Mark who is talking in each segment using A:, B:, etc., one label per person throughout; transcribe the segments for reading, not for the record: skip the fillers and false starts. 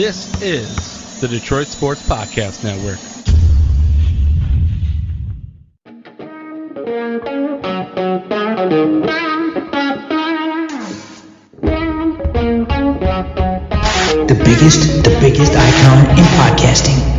A: This is the Detroit Sports Podcast Network.
B: The biggest icon in podcasting.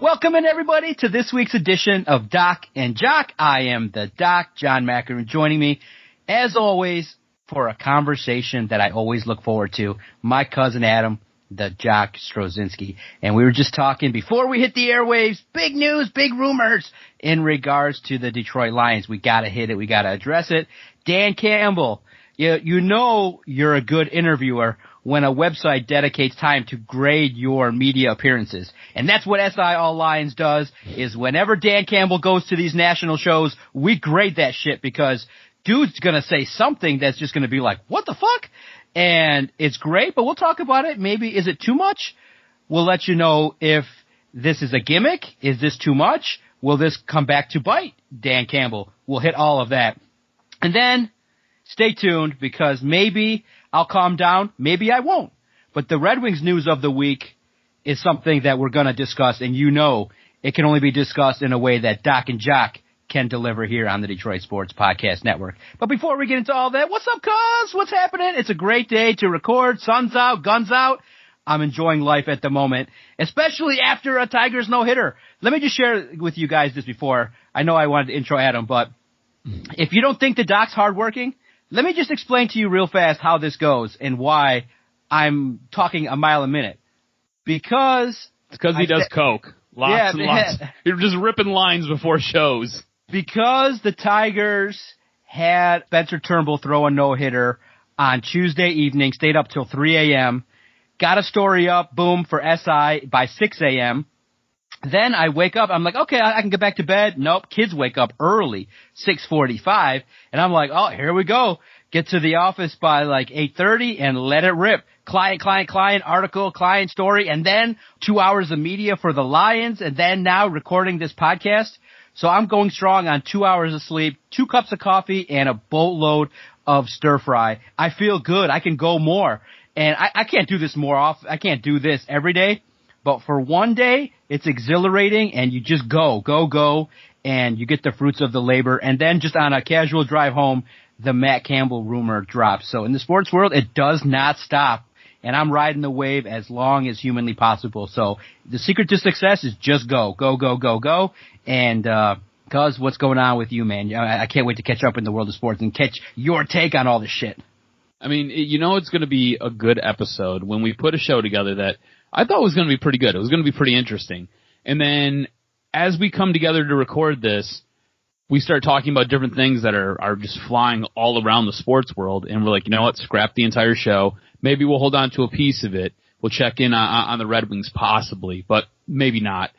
C: Welcome in, everybody, to this week's edition of Doc and Jock. I am the Doc, John Mackin, joining me, as always, for a conversation that I always look forward to, my cousin Adam, the Jock Strozinski. And we were just talking before we hit the airwaves, big news, big rumors in regards to the Detroit Lions. We got to hit it. We got to address it. Dan Campbell, you know you're a good interviewer when a website dedicates time to grade your media appearances. And that's what SI All Lions does, is whenever Dan Campbell goes to these national shows, we grade that shit because dude's going to say something that's just going to be like, what the fuck? And it's great, but we'll talk about it. Maybe, is it too much? We'll let you know if this is a gimmick. Is this too much? Will this come back to bite Dan Campbell? We'll hit all of that. And then stay tuned, because maybe I'll calm down, maybe I won't. But the Red Wings news of the week is something that we're going to discuss, and you know it can only be discussed in a way that Doc and Jock can deliver here on the Detroit Sports Podcast Network. But before we get into all that, what's up, cuz? What's happening? It's a great day to record. Sun's out, guns out. I'm enjoying life at the moment, especially after a Tigers no-hitter. Let me just share with you guys this before. I know I wanted to intro Adam, but if you don't think the Doc's hardworking, let me just explain to you real fast how this goes and why I'm talking a mile a minute. Because
A: he does coke. Lots and lots. You're just ripping lines before shows.
C: Because the Tigers had Spencer Turnbull throw a no-hitter on Tuesday evening, stayed up till 3 a.m., got a story up, boom, for SI by 6 a.m., then I wake up, I'm like, okay, I can get back to bed. Nope, kids wake up early, 6:45, and I'm like, oh, here we go. Get to the office by like 8:30 and let it rip. Client, article, client story, and then 2 hours of media for the Lions, and then now recording this podcast. So I'm going strong on 2 hours of sleep, 2 cups of coffee, and a boatload of stir fry. I feel good. I can go more. And I can't do this more often. I can't do this every day. But for one day, it's exhilarating, and you just go, and you get the fruits of the labor. And then just on a casual drive home, the Matt Campbell rumor drops. So in the sports world, it does not stop. And I'm riding the wave as long as humanly possible. So the secret to success is just go. And cuz, what's going on with you, man? I can't wait to catch up in the world of sports and catch your take on all this shit.
A: I mean, you know it's going to be a good episode when we put a show together that I thought was going to be pretty good. It was going to be pretty interesting. And then as we come together to record this, we start talking about different things that are just flying all around the sports world. And we're like, you know what, scrap the entire show. Maybe we'll hold on to a piece of it. We'll check in on the Red Wings possibly, but maybe not.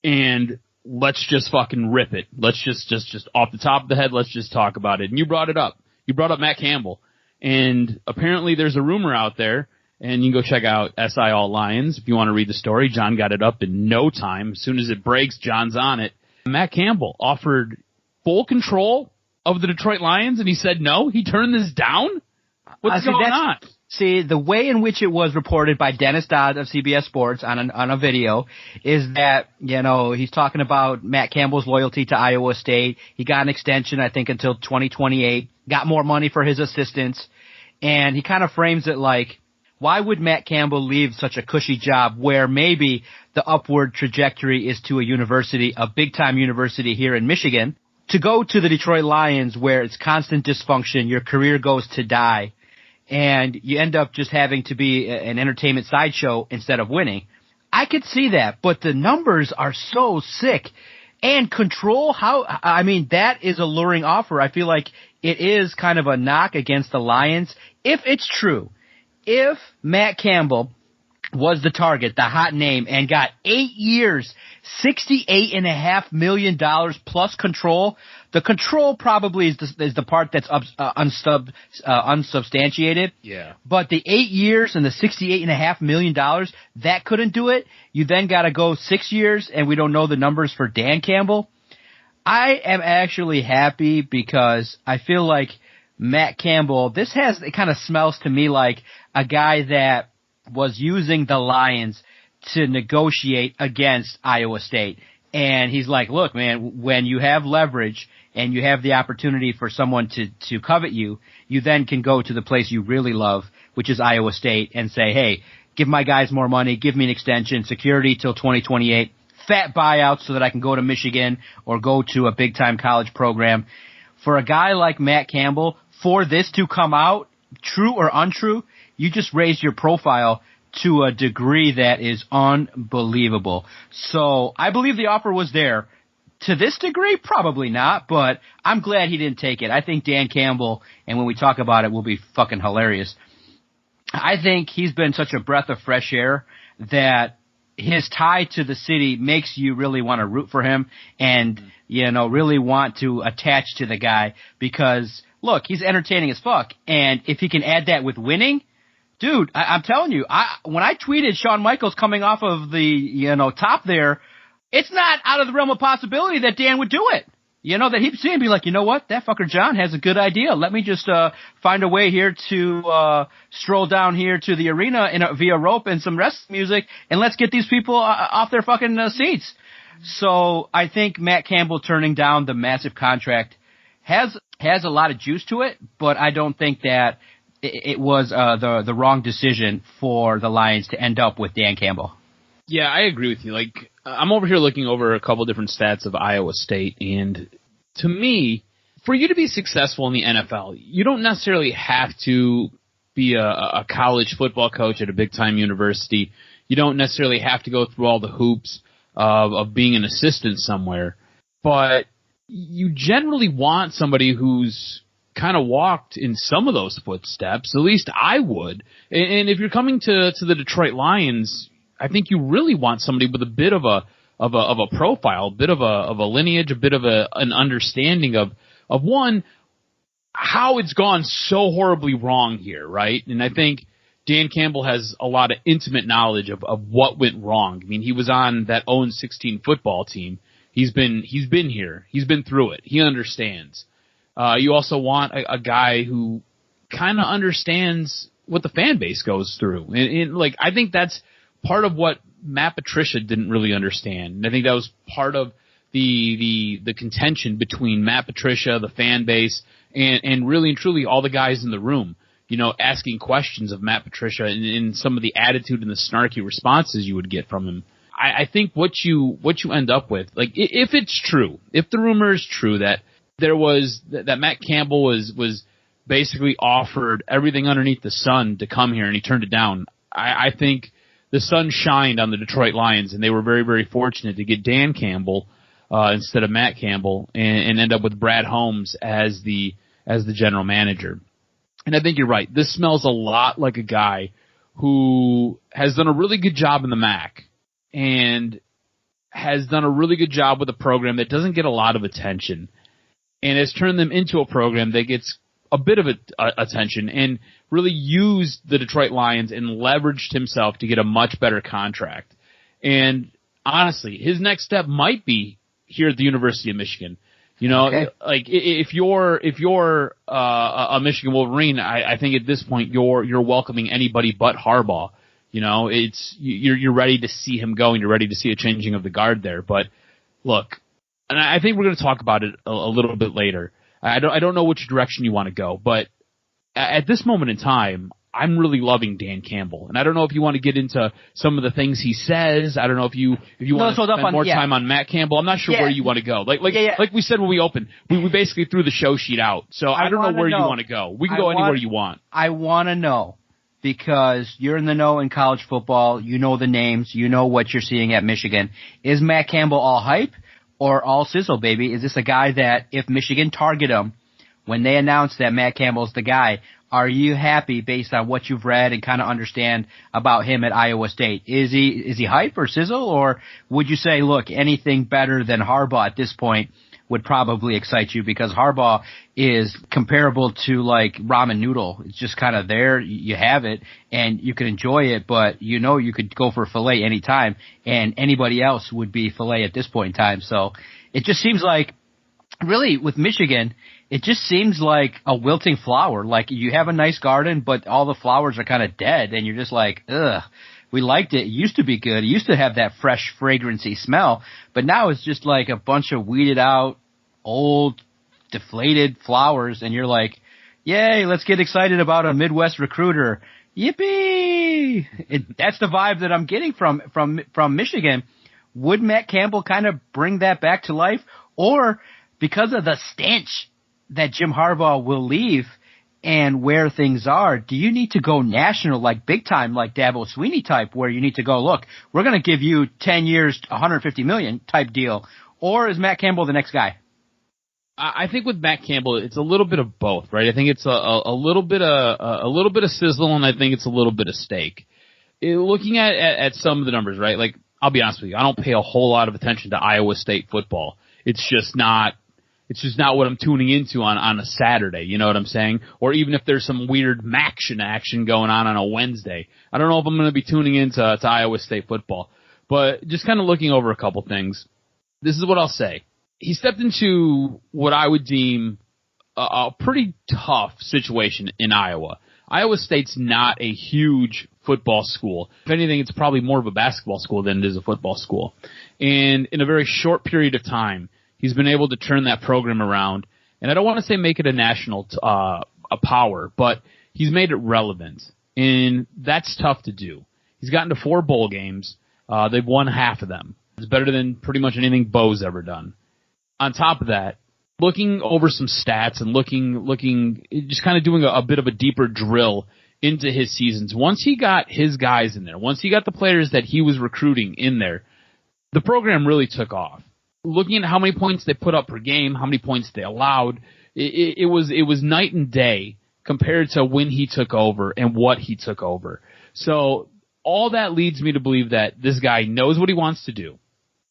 A: And let's just fucking rip it. Let's just off the top of the head, let's just talk about it. And you brought it up. You brought up Matt Campbell. And apparently there's a rumor out there. And you can go check out SI All Lions if you want to read the story. John got it up in no time. As soon as it breaks, John's on it. Matt Campbell offered full control of the Detroit Lions, and he said no. He turned this down? What's going on?
C: See, the way in which it was reported by Dennis Dodd of CBS Sports on a video is that, you know, he's talking about Matt Campbell's loyalty to Iowa State. He got an extension, I think, until 2028, got more money for his assistants, and he kind of frames it like, why would Matt Campbell leave such a cushy job where maybe the upward trajectory is to a university, a big-time university here in Michigan, to go to the Detroit Lions where it's constant dysfunction, your career goes to die, and you end up just having to be an entertainment sideshow instead of winning? I could see that, but the numbers are so sick. And control, that is a luring offer. I feel like it is kind of a knock against the Lions. If it's true, if Matt Campbell was the target, the hot name, and got 8 years, $68.5 million plus control, the control probably is the part that's unsubstantiated.
A: Yeah.
C: But the 8 years and the $68.5 million, that couldn't do it. You then got to go 6 years, and we don't know the numbers for Dan Campbell. I am actually happy because I feel like Matt Campbell, it kind of smells to me like a guy that was using the Lions to negotiate against Iowa State. And he's like, look, man, when you have leverage and you have the opportunity for someone to covet you, you then can go to the place you really love, which is Iowa State, and say, hey, give my guys more money, give me an extension, security till 2028, fat buyouts so that I can go to Michigan or go to a big-time college program. For a guy like Matt Campbell, for this to come out, true or untrue, you just raised your profile to a degree that is unbelievable. So I believe the offer was there. To this degree, probably not, but I'm glad he didn't take it. I think Dan Campbell, and when we talk about it, will be fucking hilarious. I think he's been such a breath of fresh air that his tie to the city makes you really want to root for him and, really want to attach to the guy because, look, he's entertaining as fuck. And if he can add that with winning, dude, I'm telling you, when I tweeted Shawn Michaels coming off of the, top there, it's not out of the realm of possibility that Dan would do it. That he'd see and be like, you know what? That fucker John has a good idea. Let me just find a way here to stroll down here to the arena via rope and some rest music, and let's get these people off their fucking seats. So I think Matt Campbell turning down the massive contract has a lot of juice to it, but I don't think that it was the wrong decision for the Lions to end up with Dan Campbell.
A: Yeah, I agree with you. Like, I'm over here looking over a couple different stats of Iowa State, and to me, for you to be successful in the NFL, you don't necessarily have to be a college football coach at a big-time university. You don't necessarily have to go through all the hoops of being an assistant somewhere, but you generally want somebody who's kind of walked in some of those footsteps. At least I would. And if you're coming to the Detroit Lions, I think you really want somebody with a bit of a profile, a bit of a lineage, a bit of an understanding of one, how it's gone so horribly wrong here, right? And I think Dan Campbell has a lot of intimate knowledge of what went wrong. I mean, he was on that 0-16 football team. He's been here. He's been through it. He understands. You also want a guy who kind of understands what the fan base goes through. And like, I think that's part of what Matt Patricia didn't really understand. And I think that was part of the contention between Matt Patricia, the fan base, and really and truly all the guys in the room, asking questions of Matt Patricia and some of the attitude and the snarky responses you would get from him. I think what you end up with, like, if it's true, if the rumor is true that that Matt Campbell was basically offered everything underneath the sun to come here and he turned it down, I think the sun shined on the Detroit Lions, and they were very, very fortunate to get Dan Campbell instead of Matt Campbell, and end up with Brad Holmes as the general manager. And I think you're right. This smells a lot like a guy who has done a really good job in the MAC and has done a really good job with a program that doesn't get a lot of attention, and has turned them into a program that gets a bit of attention and really used the Detroit Lions and leveraged himself to get a much better contract. And honestly, his next step might be here at the University of Michigan. Okay. Like if you're a Michigan Wolverine, I think at this point you're welcoming anybody but Harbaugh. You're ready to see him go, and you're ready to see a changing of the guard there. But look, and I think we're going to talk about it a little bit later. I don't know which direction you want to go, but at this moment in time, I'm really loving Dan Campbell, and I don't know if you want to get into some of the things he says. I don't know if you want to spend more time on Matt Campbell. I'm not sure where you want to go. Like we said when we opened, we basically threw the show sheet out. So I don't know where you want to go. We can go anywhere you want.
C: I want to know, because you're in the know in college football. You know the names. You know what you're seeing at Michigan. Is Matt Campbell all hype or all sizzle, baby? Is this a guy that if Michigan target him when they announce that Matt Campbell's the guy, are you happy based on what you've read and kind of understand about him at Iowa State? Is he hype or sizzle, or would you say, look, anything better than Harbaugh at this point would probably excite you, because Harbaugh is comparable to like ramen noodle. It's just kind of there. You have it and you can enjoy it, but you could go for filet anytime, and anybody else would be filet at this point in time. So it just seems like really, with Michigan, it just seems like a wilting flower. Like, you have a nice garden, but all the flowers are kind of dead, and you're just like, ugh. We liked it. It used to be good. It used to have that fresh, fragrancy smell, but now it's just like a bunch of weeded out, old, deflated flowers, and you're like, yay, let's get excited about a Midwest recruiter. Yippee! That's the vibe that I'm getting from Michigan. Would Matt Campbell kind of bring that back to life? Or because of the stench that Jim Harbaugh will leave and where things are, do you need to go national, like big time, like Dabo Swinney type, where you need to go, look, we're going to give you 10 years, $150 million type deal? Or is Matt Campbell the next guy?
A: I think with Matt Campbell, it's a little bit of both, right? I think it's a little bit of sizzle, and I think it's a little bit of steak. Looking at some of the numbers, right? Like, I'll be honest with you, I don't pay a whole lot of attention to Iowa State football. It's just not what I'm tuning into on a Saturday, you know what I'm saying? Or even if there's some weird action going on a Wednesday. I don't know if I'm going to be tuning into Iowa State football. But just kind of looking over a couple things, this is what I'll say. He stepped into what I would deem a pretty tough situation in Iowa. Iowa State's not a huge football school. If anything, it's probably more of a basketball school than it is a football school. And in a very short period of time, he's been able to turn that program around, and I don't want to say make it a national a power, but he's made it relevant, and that's tough to do. He's gotten to 4 bowl games. They've won half of them. It's better than pretty much anything Bo's ever done. On top of that, looking over some stats and looking, just kind of doing a bit of a deeper drill into his seasons. Once he got his guys in there, once he got the players that he was recruiting in there, the program really took off. Looking at how many points they put up per game, how many points they allowed, it was night and day compared to when he took over and what he took over. So all that leads me to believe that this guy knows what he wants to do,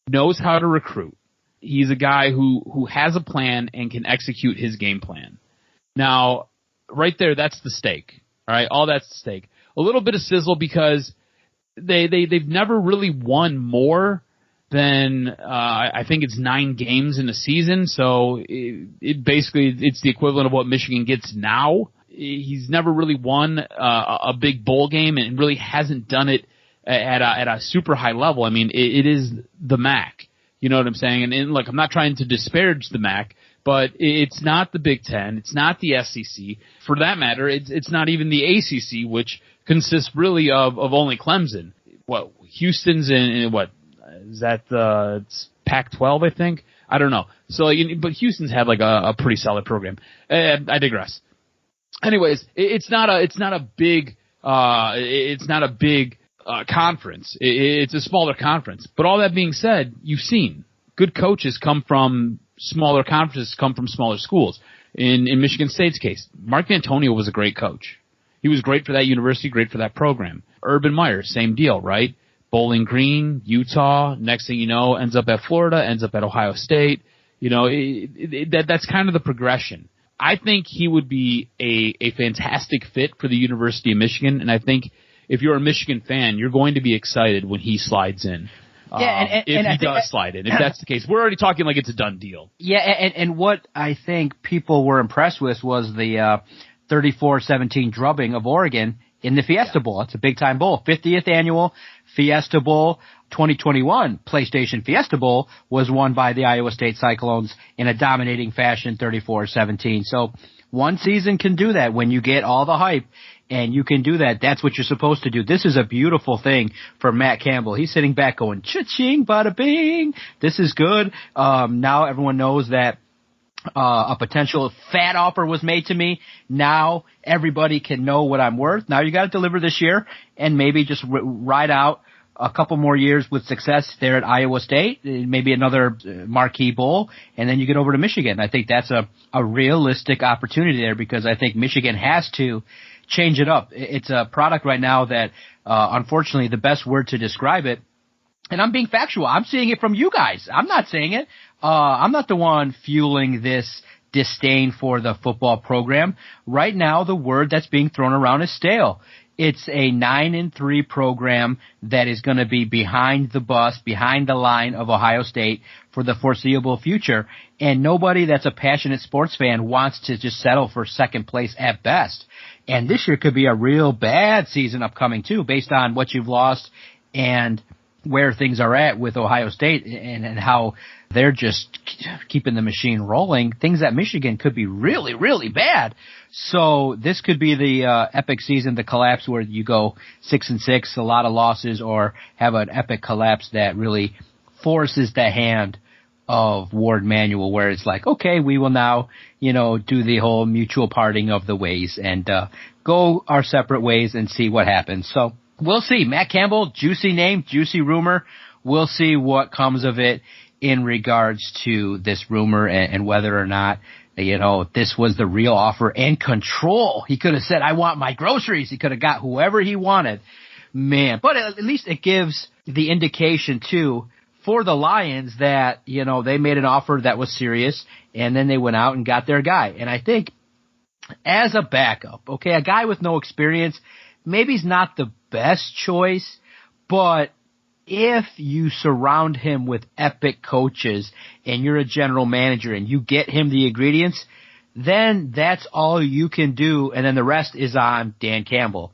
A: knows how to recruit. He's a guy who has a plan and can execute his game plan. Now, right there, that's the stake. All right, all that's the stake. A little bit of sizzle because they've never really won more than I think it's 9 games in a season. So it basically it's the equivalent of what Michigan gets now. He's never really won a big bowl game and really hasn't done it at a super high level. I mean, it is the MAC. You know what I'm saying? And look, I'm not trying to disparage the MAC, but it's not the Big Ten. It's not the SEC. For that matter, it's not even the ACC, which consists really of only Clemson. What, Houston's in what, is that it's Pac-12, I think? I don't know. So, but Houston's had like a pretty solid program. I digress. Anyways, it's not a big conference. It's a smaller conference. But all that being said, you've seen good coaches come from smaller conferences, come from smaller schools. In Michigan State's case, Mark Antonio was a great coach. He was great for that university, great for that program. Urban Meyer, same deal, right? Bowling Green, Utah, next thing you know, ends up at Florida, ends up at Ohio State. You know, that's kind of the progression. I think he would be a fantastic fit for the University of Michigan, and I think if you're a Michigan fan, you're going to be excited when he slides in.
C: Yeah,
A: if he does slide in, if that's the case. We're already talking like it's a done deal.
C: Yeah, and what I think people were impressed with was the 34-17 drubbing of Oregon in the Fiesta Bowl. It's a big-time bowl. 50th annual Fiesta Bowl. 2021 PlayStation Fiesta Bowl was won by the Iowa State Cyclones in a dominating fashion, 34-17. So one season can do that when you get all the hype. And you can do that. That's what you're supposed to do. This is a beautiful thing for Matt Campbell. He's sitting back going, cha-ching, bada bing. This is good. Now everyone knows that a potential fat offer was made to me. Now everybody can know what I'm worth. Now you got to deliver this year and maybe just ride out a couple more years with success there at Iowa State, maybe another marquee bowl, and then you get over to Michigan. I think that's a realistic opportunity there because I think Michigan has to change it up. It's a product right now that, unfortunately, the best word to describe it, and I'm being factual, I'm seeing it from you guys. I'm not saying it. I'm not the one fueling this disdain for the football program. Right now, the word that's being thrown around is stale. It's a 9-3 program that is going to be behind the bus, behind the line of Ohio State for the foreseeable future. And nobody that's a passionate sports fan wants to just settle for second place at best. And this year could be a real bad season upcoming too, based on what you've lost and where things are at with Ohio State and how they're just keeping the machine rolling. Things at Michigan could be really, really bad. So this could be the epic season, the collapse where you go 6-6, a lot of losses, or have an epic collapse that really forces the hand of Ward Manuel, where it's like, okay, we will now, do the whole mutual parting of the ways and go our separate ways and see what happens. So we'll see. Matt Campbell, juicy name, juicy rumor. We'll see what comes of it in regards to this rumor and whether or not, this was the real offer and control. He could have said, I want my groceries. He could have got whoever he wanted. Man, but at least it gives the indication too for the Lions that, they made an offer that was serious and then they went out and got their guy. And I think as a backup, okay, a guy with no experience, maybe he's not the best choice, but if you surround him with epic coaches and you're a general manager and you get him the ingredients, then that's all you can do. And then the rest is on Dan Campbell.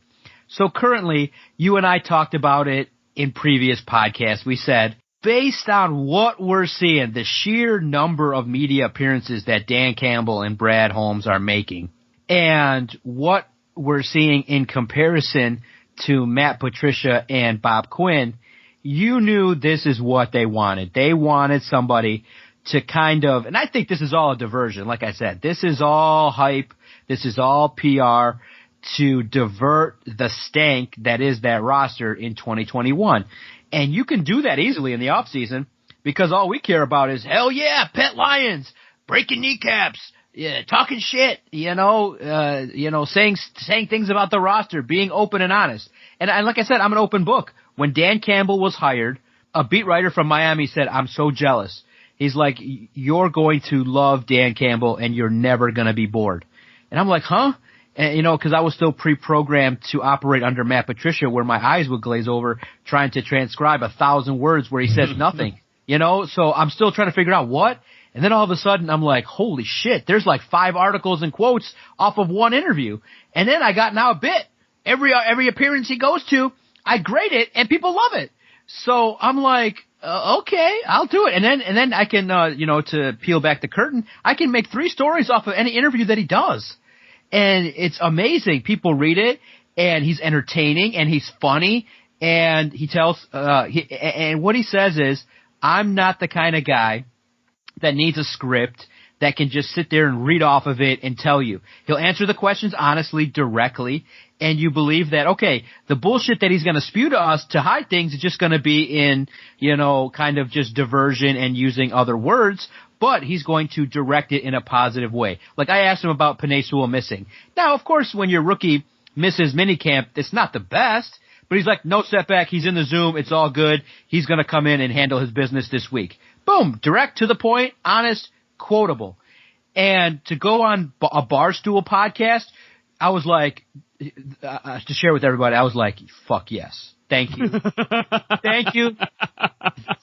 C: So currently, you and I talked about it in previous podcasts. We said, based on what we're seeing, the sheer number of media appearances that Dan Campbell and Brad Holmes are making, and what we're seeing in comparison to Matt Patricia and Bob Quinn, you knew this is what they wanted. They wanted somebody to kind of, and I think this is all a diversion. Like I said, this is all hype. This is all PR to divert the stank that is that roster in 2021. And you can do that easily in the offseason because all we care about is, hell yeah, pet Lions, breaking kneecaps, yeah, talking shit, saying things about the roster, being open and honest. And like I said, I'm an open book. When Dan Campbell was hired, a beat writer from Miami said, I'm so jealous. He's like, you're going to love Dan Campbell and you're never going to be bored. And I'm like, huh? And, cause I was still pre-programmed to operate under Matt Patricia where my eyes would glaze over trying to transcribe 1,000 words where he says nothing, so I'm still trying to figure out what. And then all of a sudden I'm like, holy shit, there's like 5 articles and quotes off of one interview. And then I got now a bit. Every appearance he goes to, I grade it and people love it. So I'm like, okay, I'll do it. And then I can, to peel back the curtain, I can make 3 stories off of any interview that he does. And it's amazing. People read it and he's entertaining and he's funny and he tells, and what he says is, I'm not the kind of guy that needs a script that can just sit there and read off of it and tell you. He'll answer the questions honestly, directly, and you believe that, okay, the bullshit that he's going to spew to us to hide things is just going to be in, kind of just diversion and using other words, but he's going to direct it in a positive way. Like I asked him about Penei Sewell missing. Now, of course, when your rookie misses minicamp, it's not the best, but he's like, no setback, he's in the Zoom, it's all good, he's going to come in and handle his business this week. Boom, direct, to the point, honest, quotable. And to go on a Barstool podcast, I was like, to share with everybody, I was like, fuck yes. Thank you. Thank you.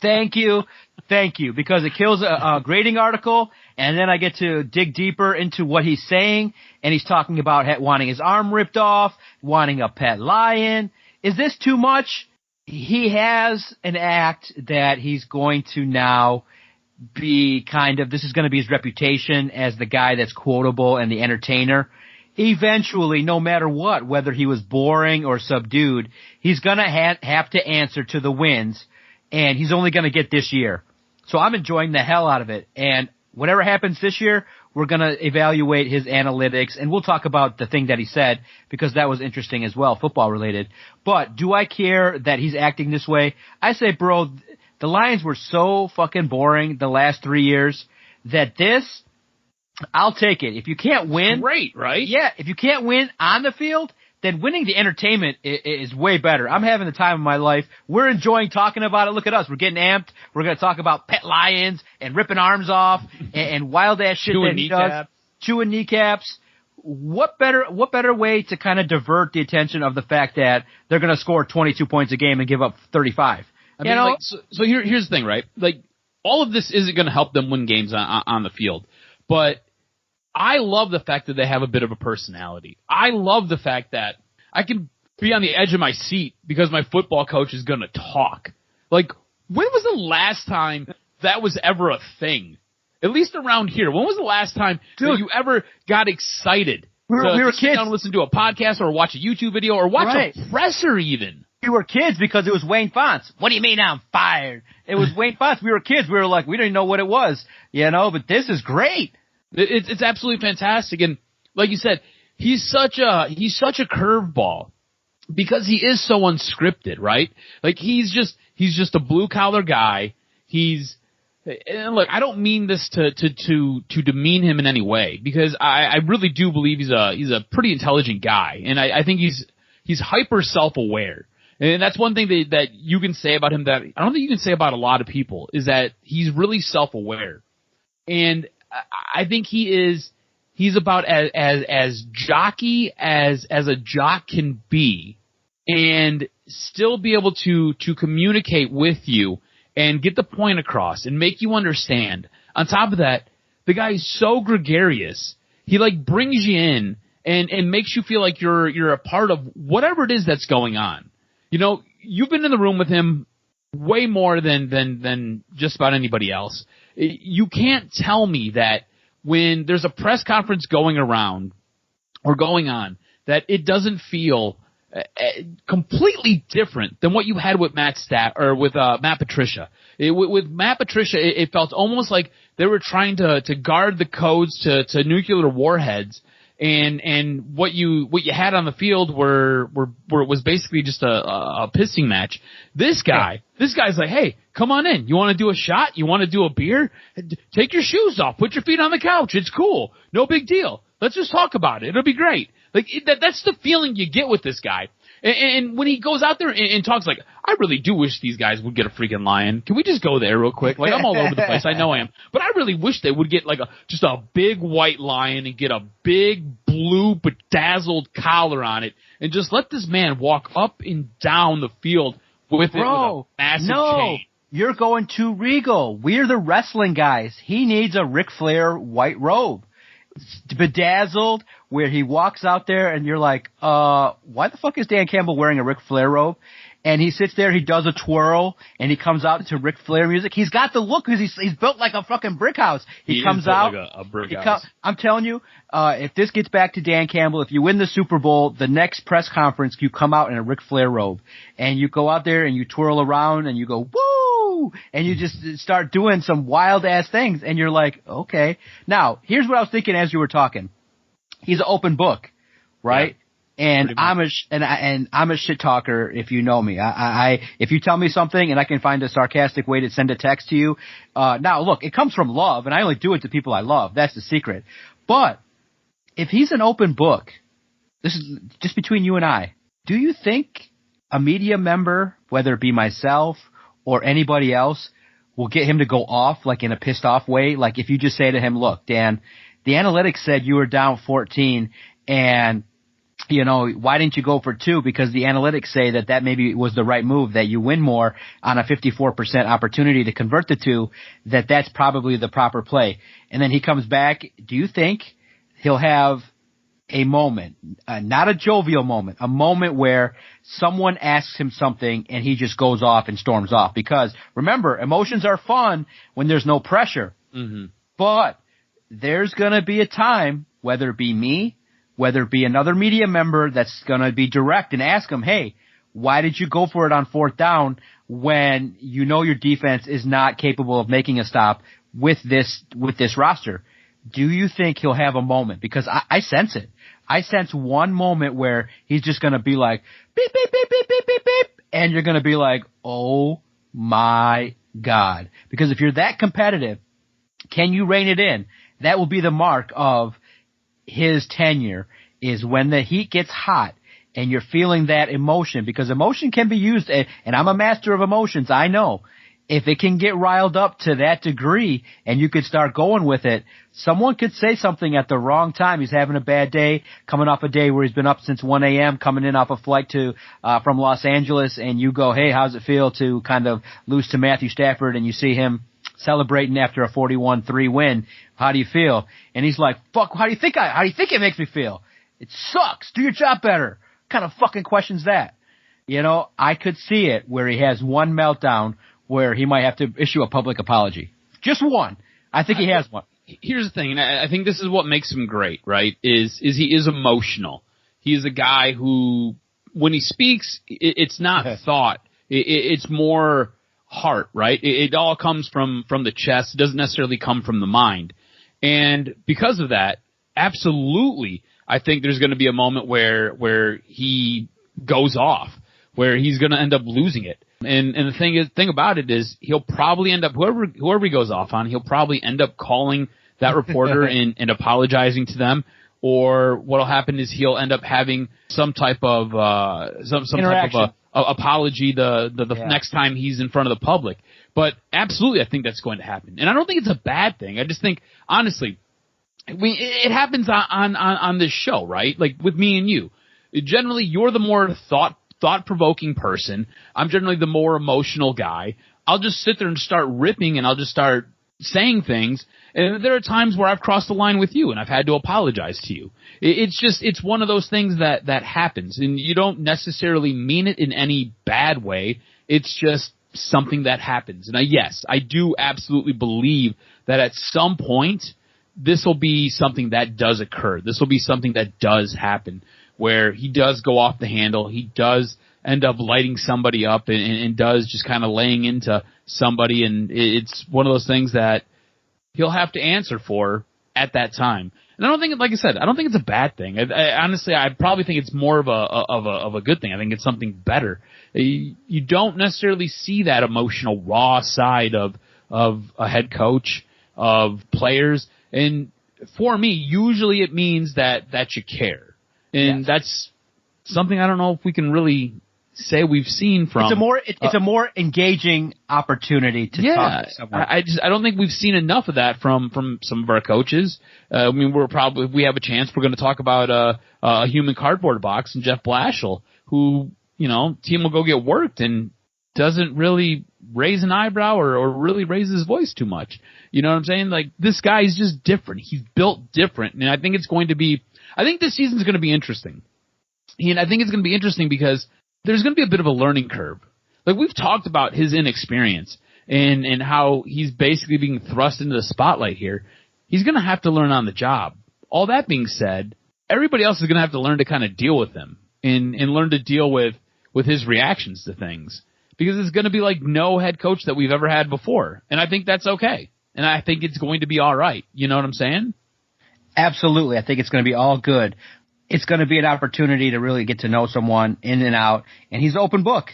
C: Thank you. Thank you. Because it kills a grading article, and then I get to dig deeper into what he's saying, and he's talking about wanting his arm ripped off, wanting a pet lion. Is this too much? He has an act that he's going to now be this is going to be his reputation as the guy that's quotable and the entertainer. Eventually, no matter what, whether he was boring or subdued, he's going to have to answer to the wins, and he's only going to get this year. So I'm enjoying the hell out of it. And whatever happens this year, we're going to evaluate his analytics, and we'll talk about the thing that he said, because that was interesting as well, football related. But do I care that he's acting this way? I say, bro, the Lions were so fucking boring the last 3 years that I'll take it. If you can't win.
A: Great, right?
C: Yeah, if you can't win on the field, then winning the entertainment is way better. I'm having the time of my life. We're enjoying talking about it. Look at us. We're getting amped. We're going to talk about pet lions and ripping arms off and wild ass shit that he does. Chewing kneecaps. what better way to kind of divert the attention of the fact that they're going to score 22 points a game and give up 35?
A: I mean, like, so here's the thing, right? Like, all of this isn't going to help them win games on the field, but I love the fact that they have a bit of a personality. I love the fact that I can be on the edge of my seat because my football coach is going to talk. Like, when was the last time that was ever a thing? At least around here. When was the last time that you ever got excited?
C: We were
A: sit
C: kids.
A: down and listen to a podcast or watch a YouTube video or watch
C: Right.
A: a presser even.
C: We were kids because it was Wayne Fonts. What do you mean I'm fired? It was Wayne Fonts. We were kids. We were like, we didn't know what it was, but this is great.
A: It's absolutely fantastic. And like you said, he's such a curveball because he is so unscripted, right? Like he's just a blue collar guy. And look, I don't mean this to demean him in any way because I really do believe he's a pretty intelligent guy. And I think he's hyper self-aware. And that's one thing that you can say about him that I don't think you can say about a lot of people is that he's really self-aware. And I think he's about as jockey as a jock can be and still be able to communicate with you and get the point across and make you understand. On top of that, the guy is so gregarious. He like brings you in and makes you feel like you're a part of whatever it is that's going on. You've been in the room with him way more than just about anybody else. You can't tell me that when there's a press conference going around or going on that it doesn't feel completely different than what you had with Matt Patricia. With Matt Patricia, it felt almost like they were trying to guard the codes to nuclear warheads, and what you had on the field was basically just a pissing match. This guy's like, hey, come on in. You want to do a shot? You want to do a beer? Take your shoes off. Put your feet on the couch. It's cool. No big deal. Let's just talk about it. It'll be great. Like that's the feeling you get with this guy. And when he goes out there and talks like, I really do wish these guys would get a freaking lion. Can we just go there real quick? Like, I'm all over the place. I know I am. But I really wish they would get like just a big white lion and get a big blue bedazzled collar on it and just let this man walk up and down the field with it with a massive chain.
C: You're going too regal. We're the wrestling guys. He needs a Ric Flair white robe. Bedazzled, where he walks out there and you're like, why the fuck is Dan Campbell wearing a Ric Flair robe? And he sits there, he does a twirl, and he comes out to Ric Flair music. He's got the look because he's built like a fucking brick house. He comes out
A: like a brick house.
C: I'm telling you, if this gets back to Dan Campbell, if you win the Super Bowl, the next press conference, you come out in a Ric Flair robe. And you go out there and you twirl around and you go, woo! And you just start doing some wild ass things. And you're like, okay. Now, here's what I was thinking as you were talking. He's an open book, right? Yeah. And I'm a shit talker if you know me. If you tell me something and I can find a sarcastic way to send a text to you, now look, it comes from love and I only do it to people I love. That's the secret. But if he's an open book, this is just between you and I, do you think a media member, whether it be myself or anybody else, will get him to go off like in a pissed off way? Like if you just say to him, look, Dan, the analytics said you were down 14 and why didn't you go for 2? Because the analytics say that maybe was the right move, that you win more on a 54% opportunity to convert the 2, that's probably the proper play. And then he comes back. Do you think he'll have a moment, not a jovial moment, a moment where someone asks him something and he just goes off and storms off? Because remember, emotions are fun when there's no pressure. Mm-hmm. But there's going to be a time, whether it be me, whether it be another media member that's going to be direct and ask him, hey, why did you go for it on 4th down when you know your defense is not capable of making a stop with this roster? Do you think he'll have a moment? Because I sense it. I sense one moment where he's just going to be like, beep, beep, beep, beep, beep, beep, beep. And you're going to be like, oh my God. Because if you're that competitive, can you rein it in? That will be the mark of his tenure, is when the heat gets hot and you're feeling that emotion, because emotion can be used, and I'm a master of emotions, I know. if it can get riled up to that degree and you could start going with it, someone could say something at the wrong time. He's having a bad day, coming off a day where he's been up since 1 a.m., coming in off a flight from Los Angeles, and you go, hey, how's it feel to kind of lose to Matthew Stafford, and you see him celebrating after a 41-3 win. How do you feel? And he's like, fuck, how do you think it makes me feel? It sucks. Do your job better. What kind of fucking question's that? I could see it where he has one meltdown where he might have to issue a public apology. Just one. I think he has one.
A: Here's the thing, and I think this is what makes him great, right, is he is emotional. He is a guy who, when he speaks, it's not thought. It's more heart, right? It all comes from the chest. It doesn't necessarily come from the mind. And because of that, absolutely, I think there's going to be a moment where he goes off, where he's going to end up losing it. And the thing about it is he'll probably end up, whoever he goes off on, he'll probably end up calling that reporter and apologizing to them. Or what'll happen is he'll end up having some type of, some type of apology the next time he's in front of the public. But absolutely, I think that's going to happen. And I don't think it's a bad thing. I just think, honestly, it happens on this show, right? Like with me and you. Generally, you're the more thought-provoking person. I'm generally the more emotional guy. I'll just sit there and start ripping, and I'll just start saying things. And there are times where I've crossed the line with you, and I've had to apologize to you. It's one of those things that happens, and you don't necessarily mean it in any bad way. It's just something that happens. And yes, I do absolutely believe that at some point, this will be something that does occur. This will be something that does happen, where he does go off the handle. He does end up lighting somebody up and does just kind of laying into somebody. And it's one of those things that he'll have to answer for at that time. And I don't think, like I said, I don't think it's a bad thing. Honestly, I probably think it's more of a good thing. I think it's something better. You don't necessarily see that emotional, raw side of a head coach, of players. And for me, usually it means that you care. And that's something I don't know if we can really say we've seen from. It's a more engaging opportunity to talk to someone. I don't think we've seen enough of that from some of our coaches. I mean, if we have a chance, we're going to talk about a human cardboard box and Jeff Blashill, who, team will go get worked and doesn't really raise an eyebrow or really raise his voice too much. You know what I'm saying? Like, this guy is just different. He's built different. And I think I think this season's going to be interesting. And I think it's going to be interesting because there's going to be a bit of a learning curve. Like, we've talked about his inexperience and how he's basically being thrust into the spotlight here. He's going to have to learn on the job. All that being said, everybody else is going to have to learn to kind of deal with him and learn to deal with his reactions to things. Because it's going to be like no head coach that we've ever had before. And I think that's okay. And I think it's going to be all right. You know what I'm saying?
C: Absolutely. I think it's going to be all good. It's going to be an opportunity to really get to know someone in and out. And he's an open book.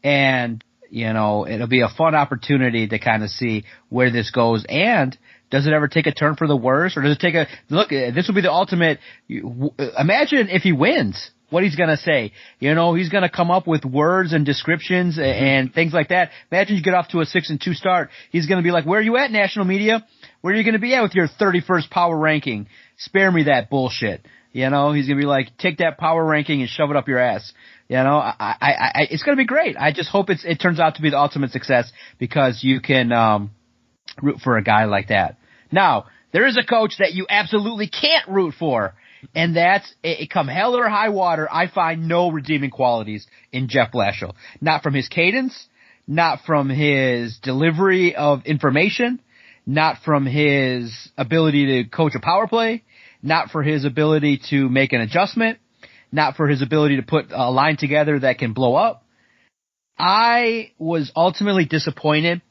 C: And, it'll be a fun opportunity to kind of see where this goes. And does it ever take a turn for the worse? Or does it take this will be the ultimate. Imagine if he wins. What he's going to say. He's going to come up with words and descriptions and things like that. Imagine you get off to a 6-2 start. He's going to be like, where are you at, national media? Where are you going to be at with your 31st power ranking? Spare me that bullshit. He's going to be like, take that power ranking and shove it up your ass. It's going to be great. I just hope it turns out to be the ultimate success because you can root for a guy like that. Now, there is a coach that you absolutely can't root for. And that's, come hell or high water, I find no redeeming qualities in Jeff Blashill. Not from his cadence, not from his delivery of information, not from his ability to coach a power play, not for his ability to make an adjustment, not for his ability to put a line together that can blow up. I was ultimately disappointed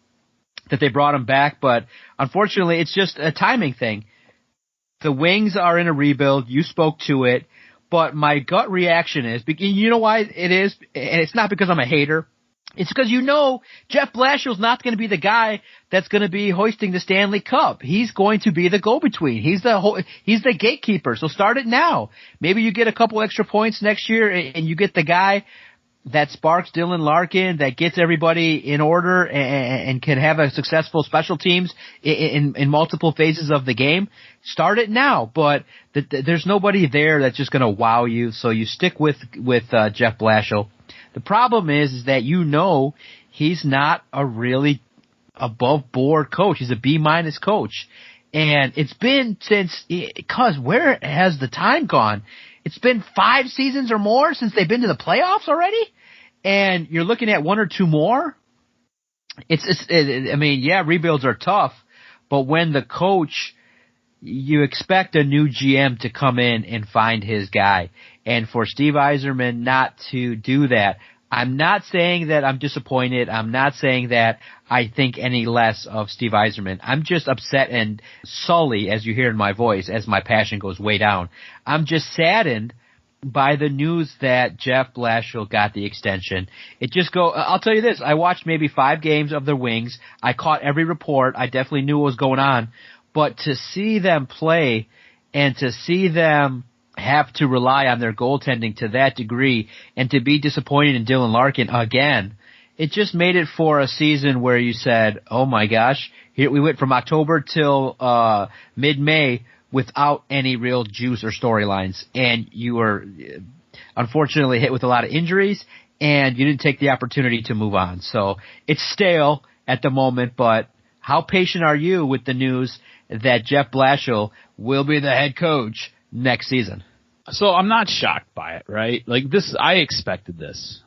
C: that they brought him back, but unfortunately it's just a timing thing. The Wings are in a rebuild. You spoke to it. But my gut reaction is, you know why it is? And it's not because I'm a hater. It's because Jeff Blashill's not going to be the guy that's going to be hoisting the Stanley Cup. He's going to be the go-between. He's the gatekeeper. So start it now. Maybe you get a couple extra points next year and you get the guy that sparks Dylan Larkin, that gets everybody in order and can have a successful special teams in multiple phases of the game, start it now. But there's nobody there that's just going to wow you, so you stick with Jeff Blashill. The problem is that he's not a really above board coach. He's a B- coach. And it's been because where has the time gone? It's been 5 seasons or more since they've been to the playoffs already. And you're looking at 1 or 2 more. Rebuilds are tough, but when the coach, you expect a new GM to come in and find his guy. And for Steve Yzerman not to do that, I'm not saying that I'm disappointed. I'm not saying that I think any less of Steve Yzerman. I'm just upset and sully, as you hear in my voice, as my passion goes way down. I'm just saddened by the news that Jeff Blashill got the extension. I'll tell you this, I watched maybe 5 games of the Wings. I caught every report. I definitely knew what was going on. But to see them play and to see them have to rely on their goaltending to that degree and to be disappointed in Dylan Larkin again, it just made it for a season where you said, oh my gosh, here we went from October till mid-May without any real juice or storylines. And you were unfortunately hit with a lot of injuries and you didn't take the opportunity to move on. So it's stale at the moment, but how patient are you with the news that Jeff Blashill will be the head coach next season?
A: So I'm not shocked by it, right? Like this, I expected this.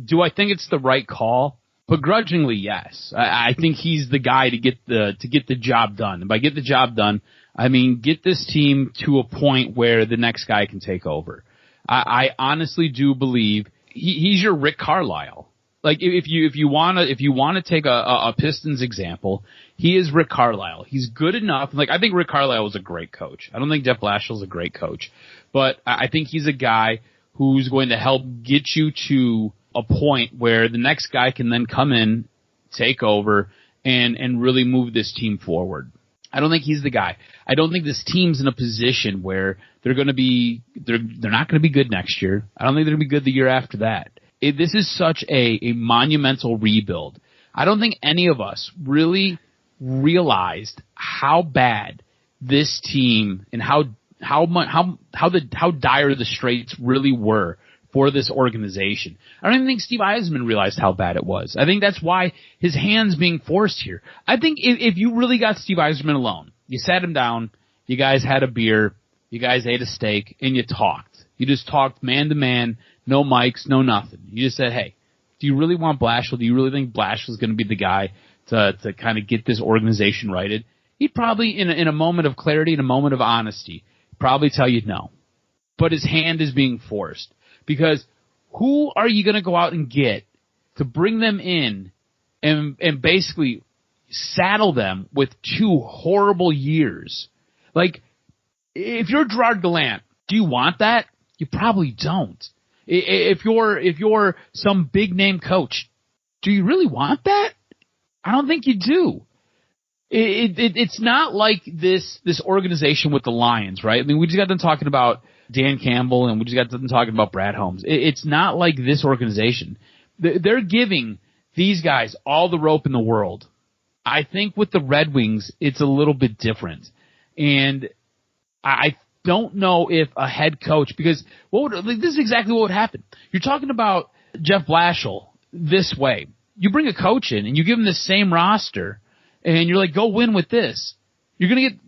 A: Do I think it's the right call? Begrudgingly, yes. I think he's the guy to get the job done. And by get the job done, I mean get this team to a point where the next guy can take over. I honestly do believe he's your Rick Carlisle. Like if you wanna take a Pistons example, he is Rick Carlisle. He's good enough. Like I think Rick Carlisle was a great coach. I don't think Jeff Blashill's a great coach, but I think he's a guy who's going to help get you to a point where the next guy can then come in, take over, and really move this team forward. I don't think he's the guy. I don't think this team's in a position where they're not going to be good next year. I don't think they're going to be good the year after that. This is such a monumental rebuild. I don't think any of us really realized how bad this team and how dire the straits really were for this organization. I don't even think Steve Yzerman realized how bad it was. I think that's why his hand's being forced here. I think if you really got Steve Yzerman alone, you sat him down, you guys had a beer, you guys ate a steak, and you talked. You just talked man to man, no mics, no nothing. You just said, hey, do you really want Blashill? Do you really think Blashill's going to be the guy to kind of get this organization righted? He'd probably, in a moment of clarity, in a moment of honesty, probably tell you no. But his hand is being forced. Because who are you going to go out and get to bring them in and basically saddle them with 2 horrible years? Like, if you're Gerard Gallant, do you want that? You probably don't. If you're some big name coach, do you really want that? I don't think you do. It's not like this organization with the Lions, right? I mean, we just got done talking about Dan Campbell and we just got done talking about Brad Holmes. It's not like this organization. They're giving these guys all the rope in the world. I think with the Red Wings, it's a little bit different. And I don't know if a head coach, because this is exactly what would happen. You're talking about Jeff Blashill this way. You bring a coach in and you give him the same roster and you're like, go win with this. You're going to get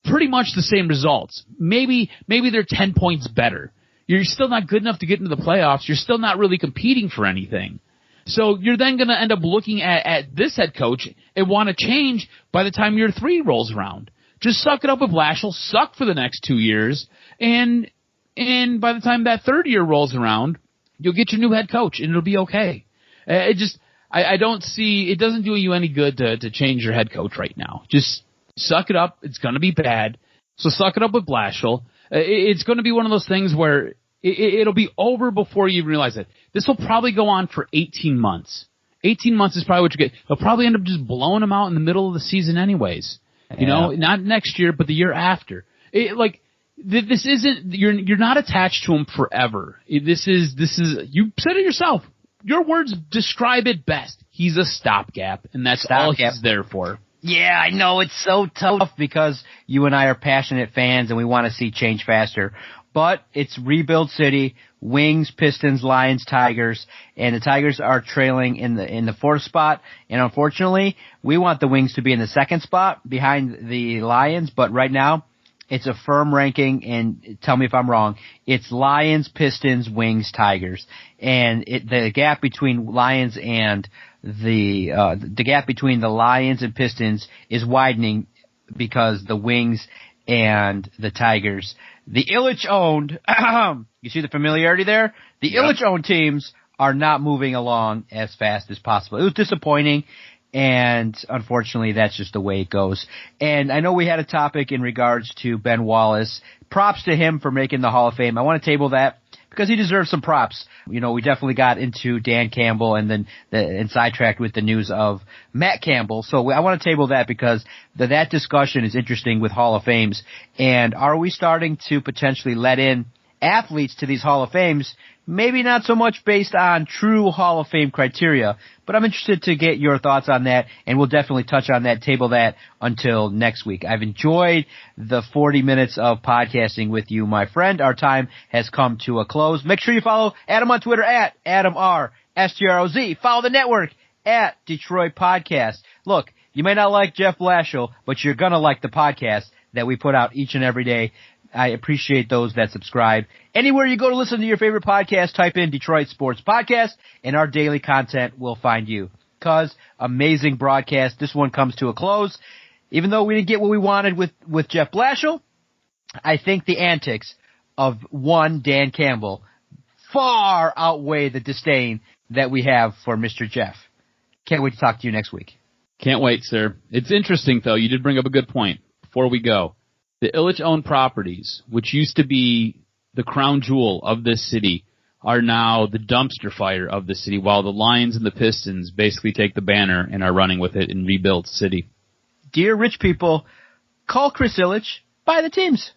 A: pretty much the same results. Maybe they're 10 points better. You're still not good enough to get into the playoffs. You're still not really competing for anything. So you're then going to end up looking at this head coach and want to change by the time year 3 rolls around. Just suck it up with Blashill, suck for the next 2 years, and by the time that 3rd year rolls around, you'll get your new head coach and it'll be okay. I don't see, it doesn't do you any good to change your head coach right now. Just suck it up. It's going to be bad. So suck it up with Blashill. It's going to be one of those things where it'll be over before you even realize it. This will probably go on for 18 months. 18 months is probably what you get. They'll probably end up just blowing them out in the middle of the season anyways. You know, not next year, but the year after. this isn't, you're not attached to him forever. This is, you said it yourself. Your words describe it best. He's a stopgap, and that's all he's there for.
C: Yeah, I know. It's so tough because you and I are passionate fans and we want to see change faster. But it's rebuild city, Wings, Pistons, Lions, Tigers, and the Tigers are trailing in the 4th spot. And unfortunately, we want the Wings to be in the 2nd spot behind the Lions. But right now, it's a firm ranking, and tell me if I'm wrong. It's Lions, Pistons, Wings, Tigers, and the gap between Lions and the gap between the Lions and Pistons is widening because the Wings and the Tigers, the Ilitch-owned, you see the familiarity there? The Ilitch-owned teams are not moving along as fast as possible. It was disappointing, and unfortunately that's just the way it goes. And I know we had a topic in regards to Ben Wallace. Props to him for making the Hall of Fame. I want to table that because he deserves some props. You know, we definitely got into Dan Campbell and sidetracked with the news of Matt Campbell. So I want to table that because that discussion is interesting with Hall of Fames. And are we starting to potentially let in athletes to these Hall of Fames? Maybe not so much based on true Hall of Fame criteria, but I'm interested to get your thoughts on that, and we'll definitely touch on that, table that until next week. I've enjoyed the 40 minutes of podcasting with you, my friend. Our time has come to a close. Make sure you follow Adam on Twitter at AdamRSTROZ. Follow the network at Detroit Podcast. Look, you may not like Jeff Blashill, but you're going to like the podcast that we put out each and every day. I appreciate those that subscribe. Anywhere you go to listen to your favorite podcast, type in Detroit Sports Podcast, and our daily content will find you. Cause amazing broadcast. This one comes to a close. Even though we didn't get what we wanted with Jeff Blashill, I think the antics of one Dan Campbell far outweigh the disdain that we have for Mr. Jeff. Can't wait to talk to you next week.
A: Can't wait, sir. It's interesting, though. You did bring up a good point before we go. The Ilitch-owned properties, which used to be the crown jewel of this city, are now the dumpster fire of the city, while the Lions and the Pistons basically take the banner and are running with it and rebuild the city.
C: Dear rich people, call Chris Ilitch, buy the teams.